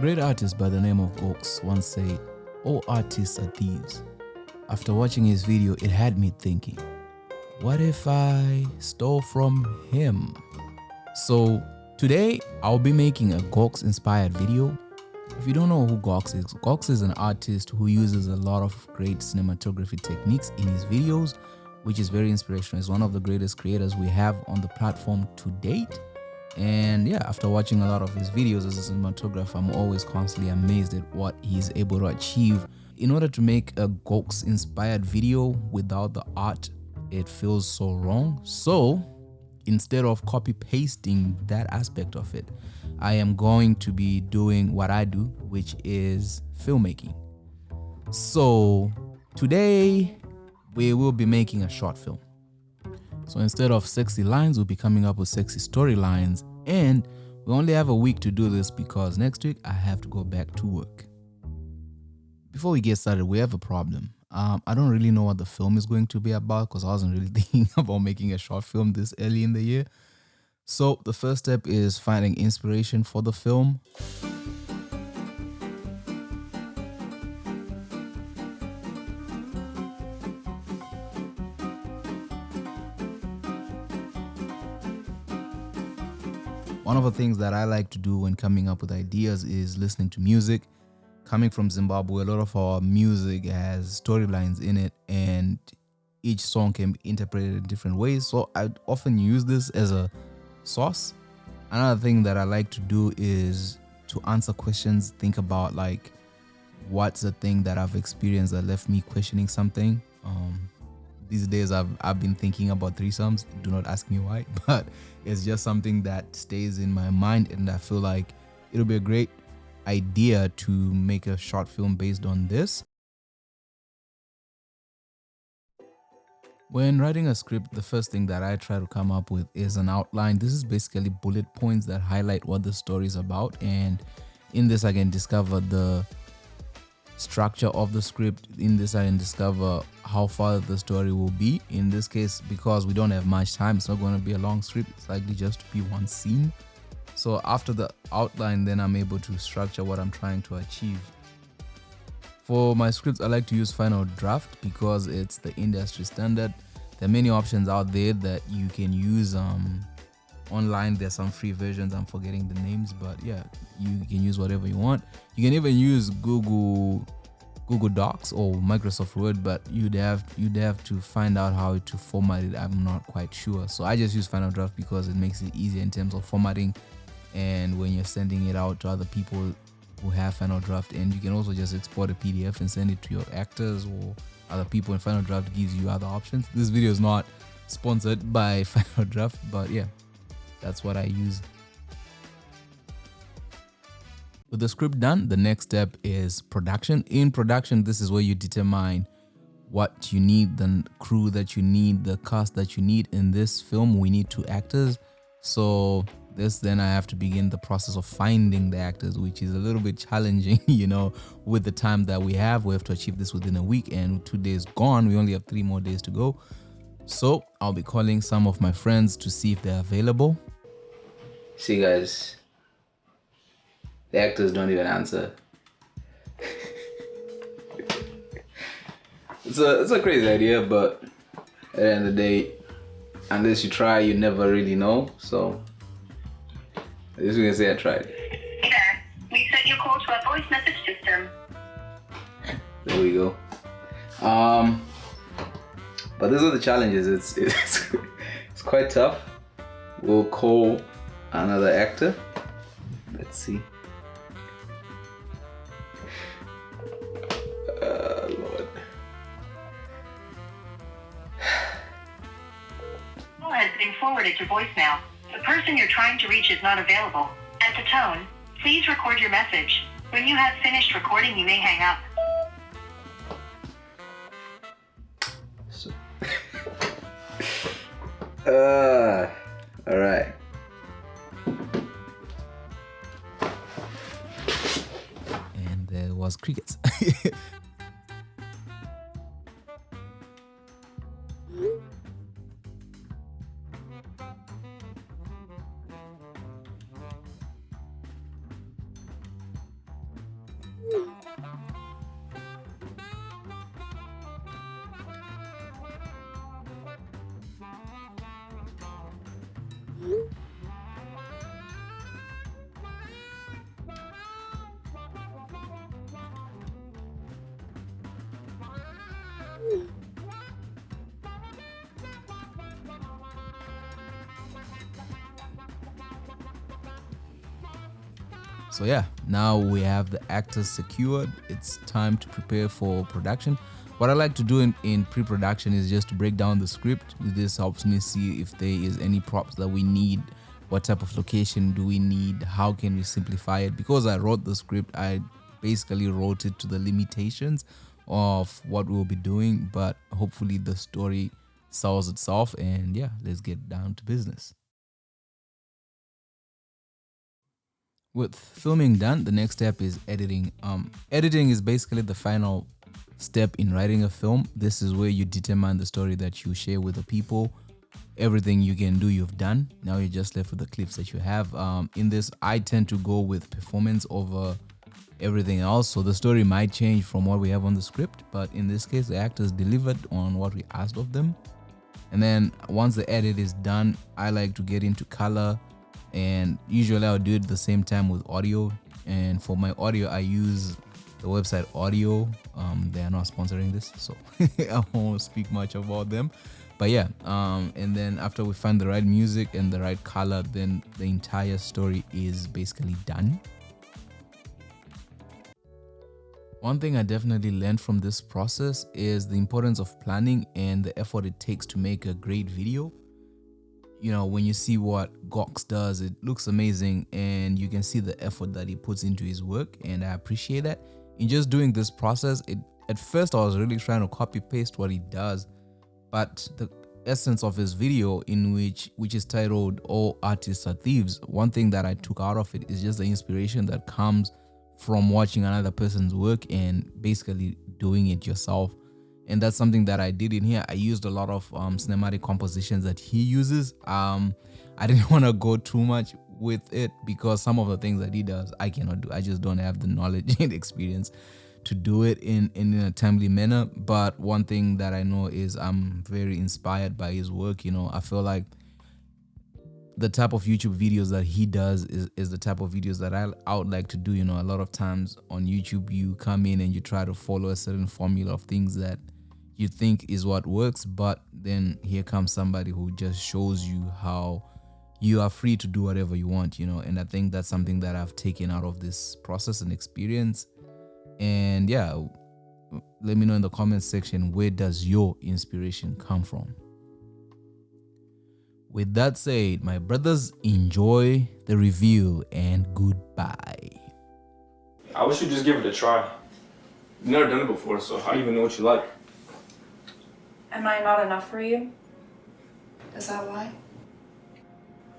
Great artist by the name of Gawx once said, "All artists are thieves." After watching his video, it had me thinking, what if I stole from him? So today I'll be making a Gawx inspired video. If you don't know who Gawx is an artist who uses a lot of great cinematography techniques in his videos, which is very inspirational. He's one of the greatest creators we have on the platform to date. And yeah, after watching a lot of his videos as a cinematographer, I'm always constantly amazed at what he's able to achieve. In order to make a Gawx inspired video without the art, it feels so wrong. So instead of copy pasting that aspect of it, I am going to be doing what I do, which is filmmaking. So today we will be making a short film. So instead of sexy lines, we'll be coming up with sexy storylines, and we only have a week to do this because next week I have to go back to work. Before we get started, we have a problem. I don't really know what the film is going to be about because I wasn't really thinking about making a short film this early in the year. So the first step is finding inspiration for the film. One of the things that I like to do when coming up with ideas is listening to music. Coming from Zimbabwe, a lot of our music has storylines in it, and each song can be interpreted in different ways. So I often use this as a source. Another thing that I like to do is to answer questions, think about like, what's the thing that I've experienced that left me questioning something. These days I've been thinking about threesomes. Do not ask me why, but it's just something that stays in my mind, and I feel like it'll be a great idea to make a short film based on this. When writing a script, the first thing that I try to come up with is an outline. This is basically bullet points that highlight what the story is about, and in this I can discover the structure of the script. In this I can discover how far the story will be. In this case, because we don't have much time, it's not going to be a long script. It's likely just to be one scene. So after the outline, then I'm able to structure what I'm trying to achieve. For my scripts, I like to use Final Draft because it's the industry standard. There are many options out there that you can use online. There's some free versions, I'm forgetting the names, but yeah, you can use whatever you want. You can even use Google Docs or Microsoft Word, but you'd have to find out how to format it. I'm not quite sure. So I just use Final Draft because it makes it easier in terms of formatting, and when you're sending it out to other people who have Final Draft. And you can also just export a PDF and send it to your actors or other people, and Final Draft gives you other options. This video is not sponsored by Final Draft, but yeah, that's what I use. With the script done, the next step is production. In production, this is where you determine what you need, the crew that you need, the cast that you need. In this film, we need 2 actors. So then I have to begin the process of finding the actors, which is a little bit challenging, with the time that we have. We have to achieve this within a week, and 2 days gone. We only have 3 more days to go. So I'll be calling some of my friends to see if they're available. See guys, the actors don't even answer. It's a crazy idea, but at the end of the day, unless you try, you never really know. So I'm just gonna say I tried. Hey there, we sent your call to our voice message system. There we go. But these are the challenges. It's quite tough. We'll call another actor. Let's see. Lord. Call has been forwarded to voicemail. The person you're trying to reach is not available. At the tone, please record your message. When you have finished recording, you may hang up. So, all right. And there was crickets. So yeah, now we have the actors secured. It's time to prepare for production. What I like to do in pre-production is just to break down the script. This helps me see if there is any props that we need, what type of location do we need, how can we simplify it. Because I wrote the script, I basically wrote it to the limitations of what we'll be doing, but hopefully the story solves itself. And yeah, let's get down to business. With filming done, the next step is editing. Editing is basically the final step in writing a film. This is where you determine the story that you share with the people. Everything you can do, you've done. Now you're just left with the clips that you have. In this, I tend to go with performance over everything else. So the story might change from what we have on the script, but in this case, the actors delivered on what we asked of them. And then once the edit is done, I like to get into color. And usually I'll do it the same time with audio. And for my audio, I use the website Audio. They are not sponsoring this, so I won't speak much about them. But yeah, and then after we find the right music and the right color, then the entire story is basically done. One thing I definitely learned from this process is the importance of planning and the effort it takes to make a great video. You know, when you see what Gawx does, it looks amazing and you can see the effort that he puts into his work, and I appreciate that. In just doing this process, at first I was really trying to copy paste what he does, but the essence of his video, in which is titled "All Artists Are Thieves," one thing that I took out of it is just the inspiration that comes from watching another person's work and basically doing it yourself. And that's something that I did in here. I used a lot of cinematic compositions that he uses. I didn't want to go too much with it because some of the things that he does, I cannot do. I just don't have the knowledge and experience to do it in a timely manner. But one thing that I know is I'm very inspired by his work. You know, I feel like the type of YouTube videos that he does is the type of videos that I would like to do. You know, a lot of times on YouTube, you come in and you try to follow a certain formula of things that you think is what works, but then here comes somebody who just shows you how you are free to do whatever you want, you know. And I think that's something that I've taken out of this process and experience. And yeah, let me know in the comments section, where does your inspiration come from? With that said, my brothers, enjoy the review and goodbye. I wish you'd just give it a try. You've never done it before, so how do you even know what you like? Am I not enough for you? Is that why?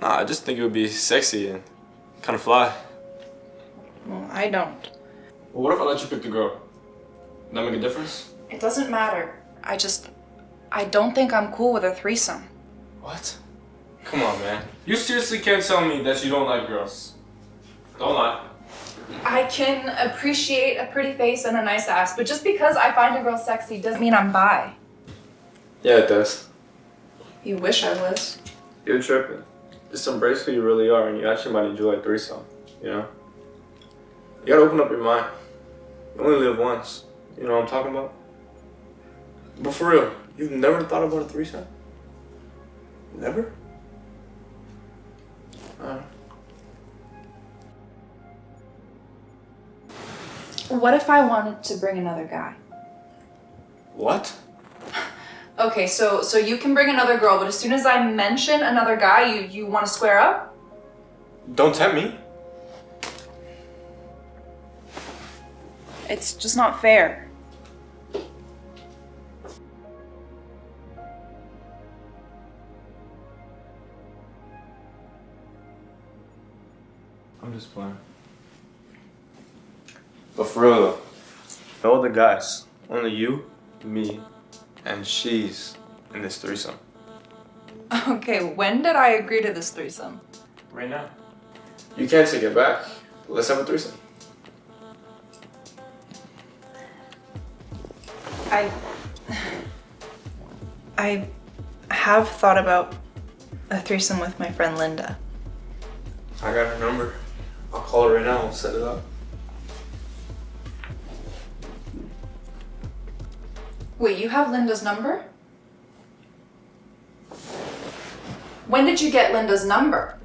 Nah, I just think it would be sexy and kind of fly. Well, I don't. Well, what if I let you pick the girl? Does that make a difference? It doesn't matter. I don't think I'm cool with a threesome. What? Come on, man. You seriously can't tell me that you don't like girls. Don't lie. I can appreciate a pretty face and a nice ass, but just because I find a girl sexy doesn't mean I'm bi. Yeah, it does. You wish I was. You're tripping. Just embrace who you really are, and you actually might enjoy a threesome, you know? You gotta open up your mind. You only live once. You know what I'm talking about? But for real, you've never thought about a threesome? Never? What if I wanted to bring another guy? What? Okay, so you can bring another girl, but as soon as I mention another guy, you want to square up? Don't tempt me. It's just not fair. I'm just playing. But for real though, no other guys, only you, me, and she's in this threesome. Okay, when did I agree to this threesome? Right now. You can't take it back. Let's have a threesome. I have thought about a threesome with my friend Linda. I got her number. I'll call her right now. We'll set it up. Wait, you have Linda's number? When did you get Linda's number?